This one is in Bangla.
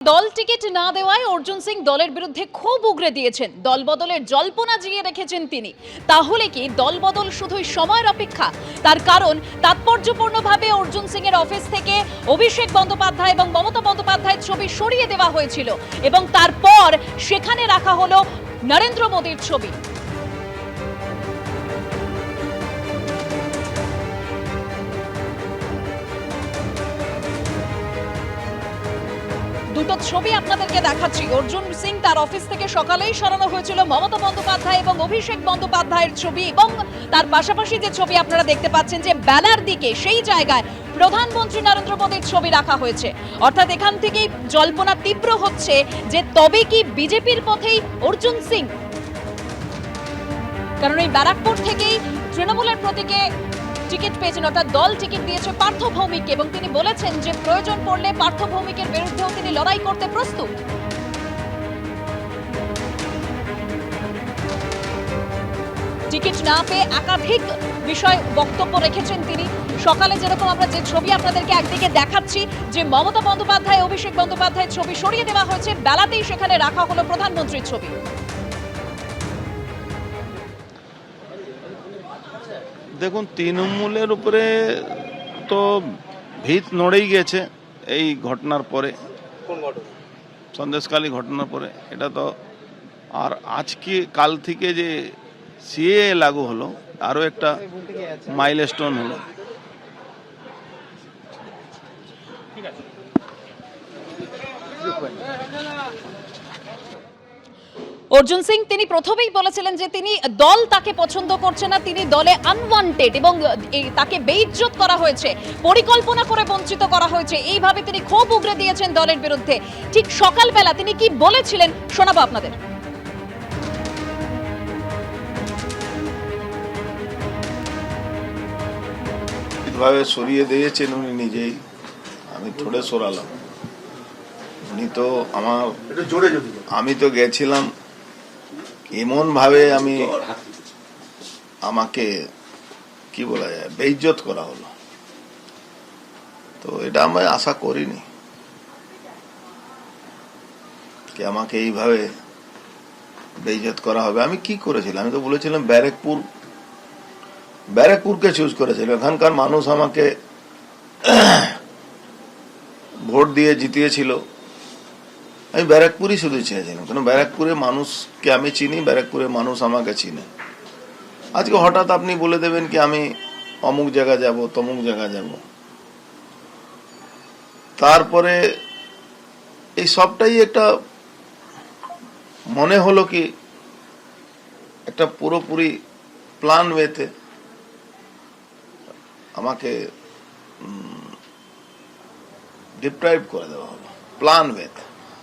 দল টিকিট না দেওয়ায় অর্জুন সিং দলের বিরুদ্ধে ক্ষোভ উগরে দিয়েছেন। দল বদলের জল্পনা জিয়ে রেখেছেন তিনি। তাহলে কি দল বদল শুধুই সময়ের অপেক্ষা? তার কারণ তাৎপর্যপূর্ণভাবে অর্জুন সিং এর অফিস থেকে অভিষেক বন্দ্যোপাধ্যায় এবং মমতা বন্দ্যোপাধ্যায়ের ছবি সরিয়ে দেওয়া হয়েছিল এবং তারপর সেখানে রাখা হলো নরেন্দ্র মোদীর ছবি। দুটো ছবি আপনাদেরকে দেখাচ্ছি। অর্জুন সিং তার অফিস থেকে সকালেই সরানো হয়েছিল মমতা বন্দ্যোপাধ্যায় এবং অভিষেক বন্দ্যোপাধ্যায়ের ছবি, এবং তার পাশাপাশি যে ছবি আপনারা দেখতে পাচ্ছেন যে বেলার দিকে সেই জায়গায় প্রধানমন্ত্রী নরেন্দ্র মোদীর ছবি রাখা হয়েছে। অর্থাৎ এখান থেকেই জল্পনা তীব্র হচ্ছে যে তবে কি বিজেপির পথেই অর্জুন সিং? কারণ এই ব্যারাকপুর থেকেই তৃণমূলের প্রতীকে টিকিট পেয়েছেন, অর্থাৎ দল টিকিট দিয়েছে পার্থ ভৌমিককে, এবং তিনি বলেছেন যে প্রয়োজন পড়লে পার্থ ভৌমিকের বিরুদ্ধেও তিনি লড়াই করতে প্রস্তুত। টিকিট না পেয়ে একাধিক বিষয় বক্তব্য রেখেছেন তিনি। সকালে যেরকম আমরা যে ছবি আপনাদেরকে একদিকে দেখাচ্ছি যে মমতা বন্দ্যোপাধ্যায় অভিষেক বন্দ্যোপাধ্যায়ের ছবি সরিয়ে দেওয়া হয়েছে, বেলাতেই সেখানে রাখা হলো প্রধানমন্ত্রীর ছবি। দেখুন, তৃণমূলের উপরে তো ভিত নড়েই গেছে এই ঘটনার পরে, সন্দেশখালী ঘটনার পরে। এটা তো আর আজকে কাল থেকে যে সিএ লাগু হলো, আরও একটা মাইলস্টোন হলো। অর্জুন সিং তিনি প্রথমেই বলেছিলেন যে তিনি দল তাকে পছন্দ করছে না, তিনি দলে আনওয়ান্টেড এবং তাকে বেইজ্জত করা হয়েছে, পরিকল্পনা করে বঞ্চিত করা হয়েছে। এইভাবে তিনি ক্ষোভ উগরে দিয়েছেন দলের বিরুদ্ধে। ঠিক সকালবেলা তিনি কি বলেছিলেন শোনাবো আপনাদের। ভাবে সরিয়ে দিয়েছেন উনি নিজেই, আমি থোড়ে সরালাম। উনি তো আমি তো গেছিলাম এমন ভাবে, আমাকে কি বলা যায়, বেইজ্জত করা হলো। তো এটা আমি আশা করিনি কি আমাকে এইভাবে বেইজ্জত করা হবে। আমি কি করেছিলাম? আমি তো বলেছিলাম ব্যারাকপুরকে চুজ করেছিলাম। এখানকার মানুষ আমাকে ভোট দিয়ে জিতিয়েছিল। আমি ব্যারাকপুরই শুধু চেয়েছিলাম, কারণ ব্যারাকপুরের মানুষকে আমি চিনি, ব্যারাকপুরের মানুষ আমাকে চিনে। আজকে হঠাৎ আপনি বলে দেবেন কি আমি অমুক জায়গা যাব, তমুক জায়গা যাব, তারপরে এই সবটাই একটা মনে হলো কি একটা পুরোপুরি প্ল্যান ওয়েতে আমাকে ডিপ্রাইভ করে দেওয়া হলো, প্ল্যান ওয়েতে।